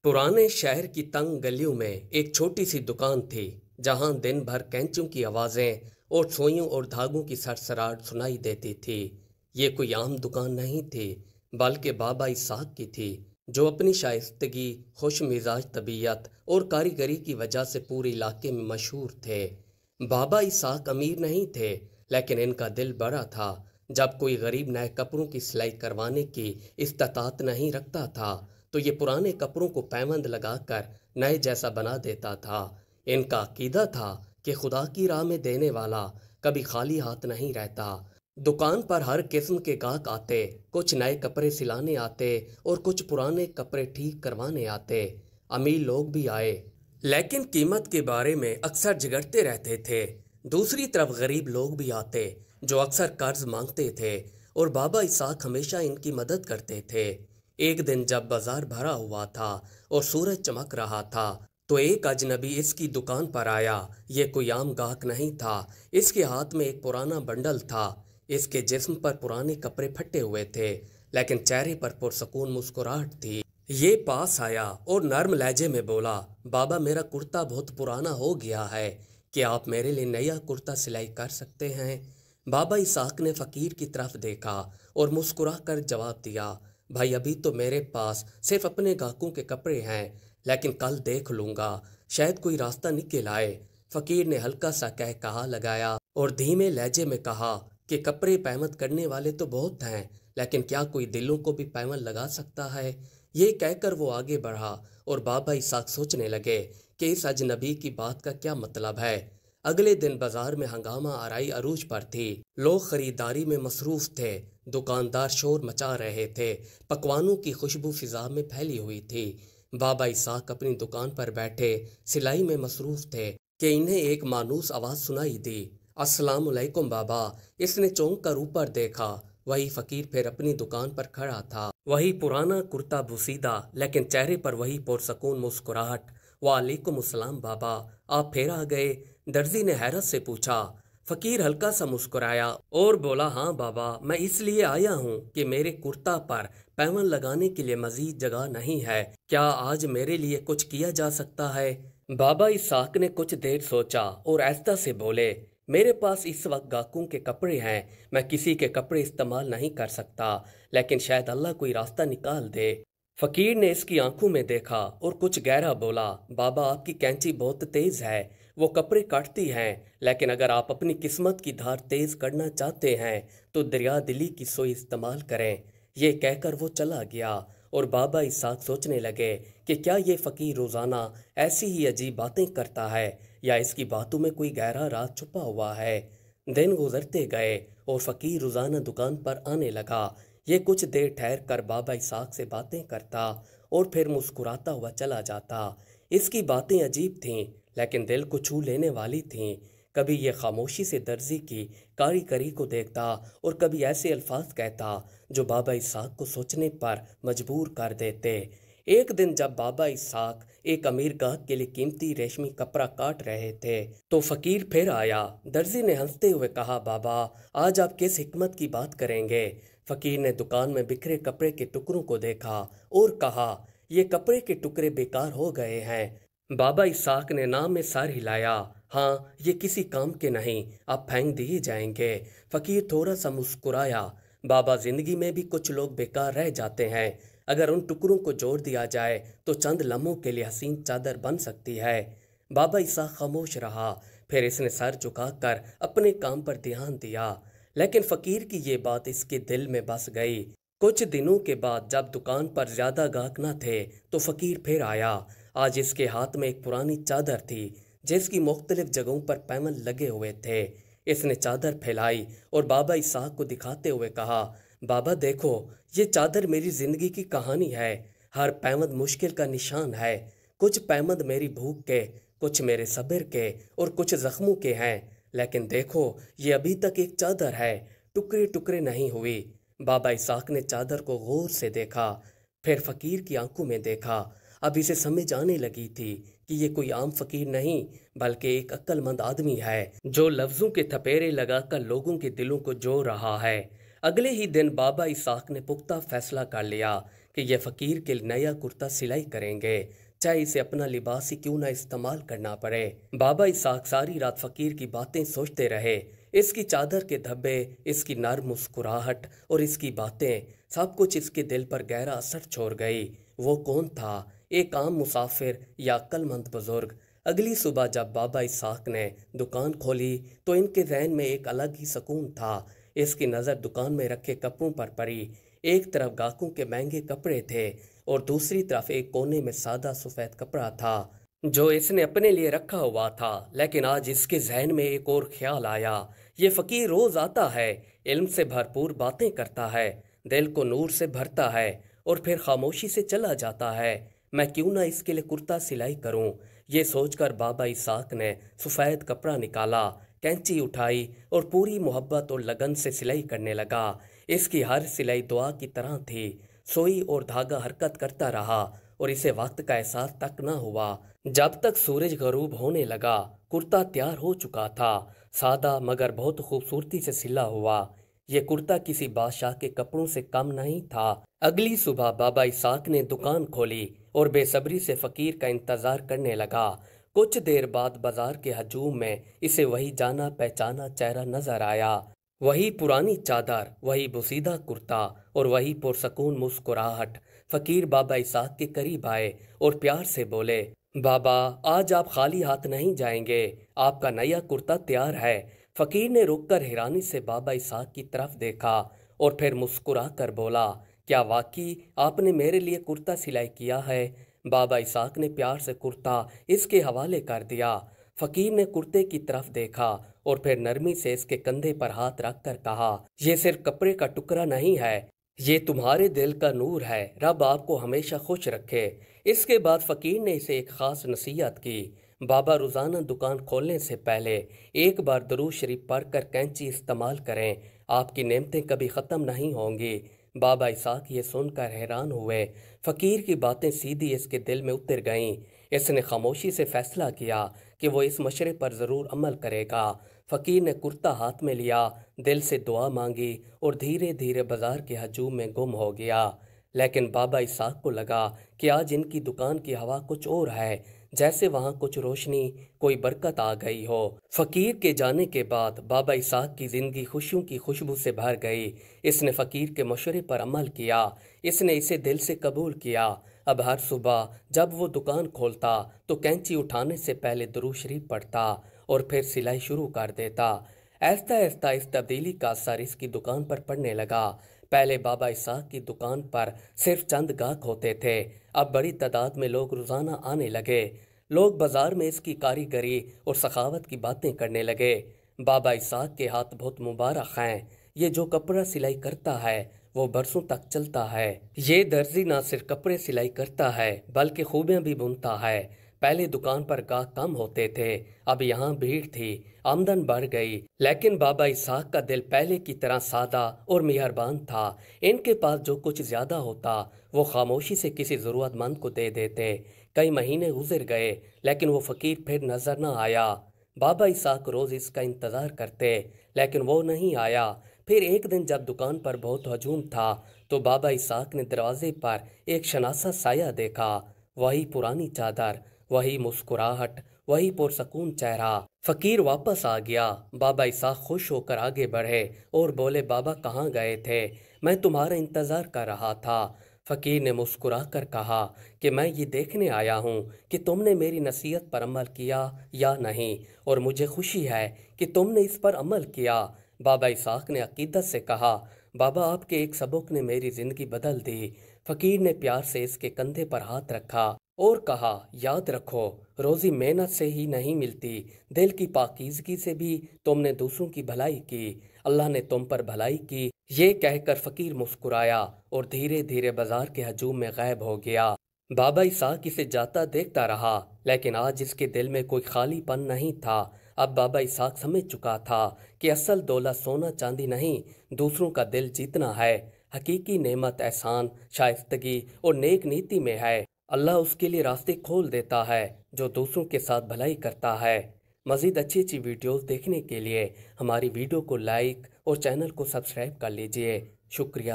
पुराने शहर की तंग गलियों में एक छोटी सी दुकान थी, जहां दिन भर कैंचों की आवाजें और सुइयों और धागों की सरसराहट सुनाई देती थी। ये कोई आम दुकान नहीं थी, बल्कि बाबा इसहाक की थी, जो अपनी शाइस्तगी, खुश मिजाज तबीयत और कारीगरी की वजह से पूरे इलाके में मशहूर थे। बाबा इसहाक अमीर नहीं थे, लेकिन इनका दिल बड़ा था। जब कोई गरीब नए कपड़ों की सिलाई करवाने की इस्तात नहीं रखता था, तो ये पुराने कपड़ों को पैबंद लगाकर नए जैसा बना देता था। इनका अकीदा था कि खुदा की राह में देने वाला कभी खाली हाथ नहीं रहता। दुकान पर हर किस्म के गाहक आते, कुछ नए कपड़े सिलाने आते और कुछ पुराने कपड़े ठीक करवाने आते। अमीर लोग भी आए, लेकिन कीमत के बारे में अक्सर झगड़ते रहते थे। दूसरी तरफ गरीब लोग भी आते, जो अक्सर कर्ज मांगते थे, और बाबा इसहाक हमेशा इनकी मदद करते थे। एक दिन जब बाजार भरा हुआ था और सूरज चमक रहा था, तो एक अजनबी इसकी दुकान पर आया। ये कोई आम गाहक नहीं था। इसके हाथ में एक पुराना बंडल था। इसके जिस्म पर पुराने कपड़े फटे हुए थे, लेकिन चेहरे पर पुरसकून मुस्कुराहट थी। ये पास आया और नर्म लहजे में बोला, बाबा मेरा कुर्ता बहुत पुराना हो गया है, क्या आप मेरे लिए नया कुर्ता सिलाई कर सकते हैं? बाबा इसहाक ने फकीर की तरफ देखा और मुस्कुरा कर जवाब दिया, भाई अभी तो मेरे पास सिर्फ अपने गाहकों के कपड़े हैं, लेकिन कल देख लूंगा, शायद कोई रास्ता निकल आए। फकीर ने हल्का सा कह कहा लगाया और धीमे लहजे में कहा कि कपड़े पैमद करने वाले तो बहुत हैं, लेकिन क्या कोई दिलों को भी पैमद लगा सकता है? ये कहकर वो आगे बढ़ा और बाबा इसहाक सोचने लगे कि इस अजनबी की बात का क्या मतलब है। अगले दिन बाजार में हंगामा आराई अरूज पर थी। लोग खरीदारी में मसरूफ थे, दुकानदार शोर मचा रहे थे, पकवानों की खुशबू फिजा में फैली हुई थी। बाबा इसहाक अपनी दुकान पर बैठे सिलाई में मसरूफ थे कि इन्हें एक मानूस आवाज सुनाई दी, अस्सलाम वालेकुम बाबा। इसने चौंक कर ऊपर देखा। वही फकीर फिर अपनी दुकान पर खड़ा था, वही पुराना कुर्ता बुसीदा, लेकिन चेहरे पर वही पुरसकून मुस्कुराहट। वालेकुम अस्सलाम बाबा, आप फिर आ गए? दर्जी ने हैरत से पूछा। फकीर हल्का सा मुस्कुराया और बोला, हाँ बाबा, मैं इसलिए आया हूँ कि मेरे कुर्ता पर पैबंद लगाने के लिए मजीद जगह नहीं है। क्या आज मेरे लिए कुछ किया जा सकता है? बाबा इसहाक ने कुछ देर सोचा और आहिस्ता से बोले, मेरे पास इस वक्त गाहकों के कपड़े हैं, मैं किसी के कपड़े इस्तेमाल नहीं कर सकता, लेकिन शायद अल्लाह कोई रास्ता निकाल दे। फकीर ने इसकी आंखों में देखा और कुछ गहरा बोला, बाबा आपकी कैंची बहुत तेज है, वो कपड़े काटती हैं, लेकिन अगर आप अपनी किस्मत की धार तेज करना चाहते हैं तो दरिया दिली की सुई इस्तेमाल करें। ये कहकर वो चला गया और बाबा इसहाक सोचने लगे कि क्या ये फकीर रोजाना ऐसी ही अजीब बातें करता है, या इसकी बातों में कोई गहरा राज छुपा हुआ है। दिन गुजरते गए और फकीर रोजाना दुकान पर आने लगा। ये कुछ देर ठहर कर बाबा इसहाक से बातें करता और फिर मुस्कुराता हुआ चला जाता। इसकी बातें अजीब थीं, लेकिन दिल को छू लेने वाली थीं। कभी ये खामोशी से दर्जी की कारीगरी को देखता और कभी ऐसे अल्फाज कहता जो बाबा इसहाक को सोचने पर मजबूर कर देते। एक दिन जब बाबा इसहाक एक अमीर गाहक के लिए कीमती रेशमी कपड़ा काट रहे थे, तो फकीर फिर आया। दर्जी ने हंसते हुए कहा, बाबा आज आप किस हिकमत की बात करेंगे? फकीर ने दुकान में बिखरे कपड़े के टुकड़ों को देखा और कहा, ये कपड़े के टुकड़े बेकार हो गए हैं। बाबा इसहाक ने नाम में सर हिलाया, हाँ ये किसी काम के नहीं, आप फेंक दिए जाएंगे। फकीर थोड़ा सा मुस्कुराया, बाबा जिंदगी में भी कुछ लोग बेकार रह जाते हैं, अगर उन टुकड़ों को जोड़ दिया जाए तो चंद लम्हों के लिए हसीन चादर बन सकती है। बाबा इसहाक खामोश रहा, फिर इसने सर झुकाकर अपने काम पर ध्यान दिया, लेकिन फकीर की ये बात इसके दिल में बस गई। कुछ दिनों के बाद जब दुकान पर ज्यादा गाहक न थे, तो फकीर फिर आया। आज इसके हाथ में एक पुरानी चादर थी, जिसकी मुख्तलिफ जगहों पर पैबंद लगे हुए थे। इसने चादर फैलाई और बाबा इसहाक को दिखाते हुए कहा, बाबा देखो, ये चादर मेरी जिंदगी की कहानी है। हर पैबंद मुश्किल का निशान है। कुछ पैबंद मेरी भूख के, कुछ मेरे सब्र के और कुछ जख्मों के हैं, लेकिन देखो ये अभी तक एक चादर है, टुकड़े टुकड़े नहीं हुई। बाबा इसहाक ने चादर को गौर से देखा, फिर फकीर की आंखों में देखा। अब इसे समझ आने लगी थी कि ये कोई आम फकीर नहीं, बल्कि एक अक्लमंद आदमी है, जो लफ्जों के थपेरे लगाकर लोगों के दिलों को जोड़ रहा है। अगले ही दिन बाबा इसहाक ने पुख्ता फैसला कर लिया کہ یہ فقیر کے نیا کرتا سلائی کریں گے، چاہے اسے اپنا لباس ہی کیوں نہ استعمال کرنا پڑے۔ بابا اسحاق ساری رات فقیر کی باتیں سوچتے رہے، اس کی چادر کے دھبے، اس کی نرم مسکراہٹ اور اس کی باتیں، سب کچھ اس کے دل پر گہرا اثر چھوڑ گئی۔ وہ کون تھا؟ ایک عام مسافر یا عقل مند بزرگ؟ اگلی صبح جب بابا اسحاق نے دکان کھولی تو ان کے ذہن میں ایک الگ ہی سکون تھا۔ اس کی نظر دکان میں رکھے کپڑوں پر پڑی۔ ایک طرف گاہکوں کے مہنگے کپڑے تھے اور دوسری طرف ایک کونے میں سادہ سفید کپڑا تھا جو اس نے اپنے لیے رکھا ہوا تھا۔ لیکن آج اس کے ذہن میں ایک اور خیال آیا، یہ فقیر روز آتا ہے، علم سے بھرپور باتیں کرتا ہے، دل کو نور سے بھرتا ہے اور پھر خاموشی سے چلا جاتا ہے۔ میں کیوں نہ اس کے لیے کرتا سلائی کروں؟ یہ سوچ کر بابا اسحاق نے سفید کپڑا نکالا، کینچی اٹھائی اور پوری محبت اور لگن سے سلائی کرنے لگا۔ اس کی ہر سلائی دعا کی طرح تھی۔ سوئی اور دھاگا حرکت کرتا رہا اور اسے وقت کا احساس تک نہ ہوا۔ جب تک سورج غروب ہونے لگا، کرتا تیار ہو چکا تھا، سادہ مگر بہت خوبصورتی سے سلا ہوا۔ یہ کرتا کسی بادشاہ کے کپڑوں سے کم نہیں تھا۔ اگلی صبح بابا اسحاق نے دکان کھولی اور بے صبری سے فقیر کا انتظار کرنے لگا۔ کچھ دیر بعد بازار کے ہجوم میں اسے وہی جانا پہچانا چہرہ نظر آیا، وہی پرانی چادر، وہی بوسیدہ کرتا اور وہی پرسکون مسکراہٹ۔ فقیر بابا اسحاق کے قریب آئے اور پیار سے بولے، بابا آج آپ خالی ہاتھ نہیں جائیں گے، آپ کا نیا کرتا تیار ہے۔ فقیر نے رک کر حیرانی سے بابا اسحاق کی طرف دیکھا اور پھر مسکرا کر بولا، کیا واقعی آپ نے میرے لیے کرتا سلائی کیا ہے؟ بابا اسحاق نے پیار سے کرتا اس کے حوالے کر دیا۔ فقیر نے کرتے کی طرف دیکھا اور پھر نرمی سے اس کے کندھے پر ہاتھ رکھ کر کہا، یہ صرف کپڑے کا ٹکڑا نہیں ہے، یہ تمہارے دل کا نور ہے، رب آپ کو ہمیشہ خوش رکھے۔ اس کے بعد فقیر نے اسے ایک خاص نصیحت کی، بابا روزانہ دکان کھولنے سے پہلے ایک بار درود شریف پڑھ کر کینچی استعمال کریں، آپ کی نعمتیں کبھی ختم نہیں ہوں گی۔ بابا اسحاق یہ سن کر حیران ہوئے، فقیر کی باتیں سیدھی اس کے دل میں اتر گئیں۔ اس نے خاموشی سے فیصلہ کیا کہ وہ اس مشورے پر ضرور عمل کرے گا۔ فقیر نے کرتا ہاتھ میں لیا، دل سے دعا مانگی اور دھیرے دھیرے بازار کے ہجوم میں گم ہو گیا۔ لیکن بابا اسحاق کو لگا کہ آج ان کی دکان کی ہوا کچھ اور ہے، جیسے وہاں کچھ روشنی، کوئی برکت آ گئی ہو۔ فقیر کے جانے کے بعد بابا اسحاق کی زندگی خوشیوں کی خوشبو سے بھر گئی۔ اس نے فقیر کے مشورے پر عمل کیا، اس نے اسے دل سے قبول کیا۔ اب ہر صبح جب وہ دکان کھولتا تو کینچی اٹھانے سے پہلے درود شریف پڑھتا اور پھر سلائی شروع کر دیتا۔ آہستہ آہستہ اس تبدیلی کا اثر اس کی دکان پر پڑنے لگا۔ پہلے بابا اسحاق کی دکان پر صرف چند گاہک ہوتے تھے، اب بڑی تعداد میں لوگ روزانہ آنے لگے۔ لوگ بازار میں اس کی کاریگری اور سخاوت کی باتیں کرنے لگے۔ بابا اسحاق کے ہاتھ بہت مبارک ہیں، یہ جو کپڑا سلائی کرتا ہے وہ برسوں تک چلتا ہے۔ یہ درزی نہ صرف کپڑے سلائی کرتا ہے بلکہ خوبیاں بھی بنتا ہے۔ پہلے دکان پر گاہک کم ہوتے تھے، اب یہاں بھیڑ تھی، آمدن بڑھ گئی، لیکن بابا اسحاق کا دل پہلے کی طرح سادہ اور مہربان تھا۔ ان کے پاس جو کچھ زیادہ ہوتا وہ خاموشی سے کسی ضرورت مند کو دے دیتے۔ کئی مہینے گزر گئے لیکن وہ فقیر پھر نظر نہ آیا۔ بابا اسحاق روز اس کا انتظار کرتے لیکن وہ نہیں آیا۔ پھر ایک دن جب دکان پر بہت ہجوم تھا تو بابا اسحاق نے دروازے پر ایک شناسا سایہ دیکھا، وہی پرانی چادر، وہی مسکراہٹ، وہی پرسکون چہرہ۔ فقیر واپس آ گیا۔ بابا اسحاق خوش ہو کر آگے بڑھے اور بولے، بابا کہاں گئے تھے؟ میں تمہارا انتظار کر رہا تھا۔ فقیر نے مسکرا کر کہا کہ میں یہ دیکھنے آیا ہوں کہ تم نے میری نصیحت پر عمل کیا یا نہیں، اور مجھے خوشی ہے کہ تم نے اس پر عمل کیا۔ بابا اسحاق نے عقیدت سے کہا، بابا آپ کے ایک سبق نے میری زندگی بدل دی۔ فقیر نے پیار سے اس کے کندھے پر ہاتھ رکھا اور کہا، یاد رکھو، روزی محنت سے ہی نہیں ملتی، دل کی پاکیزگی سے بھی۔ تم نے دوسروں کی بھلائی کی، اللہ نے تم پر بھلائی کی۔ یہ کہہ کر فقیر مسکرایا اور دھیرے دھیرے بازار کے ہجوم میں غائب ہو گیا۔ بابا اسحاق اسے جاتا دیکھتا رہا لیکن آج اس کے دل میں کوئی خالی پن نہیں تھا۔ اب بابا اسحاق سمجھ چکا تھا کہ اصل دولت سونا چاندی نہیں، دوسروں کا دل جیتنا ہے۔ حقیقی نعمت احسان، شائستگی اور نیک نیتی میں ہے۔ اللہ اس کے لیے راستے کھول دیتا ہے جو دوسروں کے ساتھ بھلائی کرتا ہے۔ مزید اچھی ویڈیوز دیکھنے کے لیے ہماری ویڈیو کو لائک اور چینل کو سبسکرائب کر لیجئے۔ شکریہ۔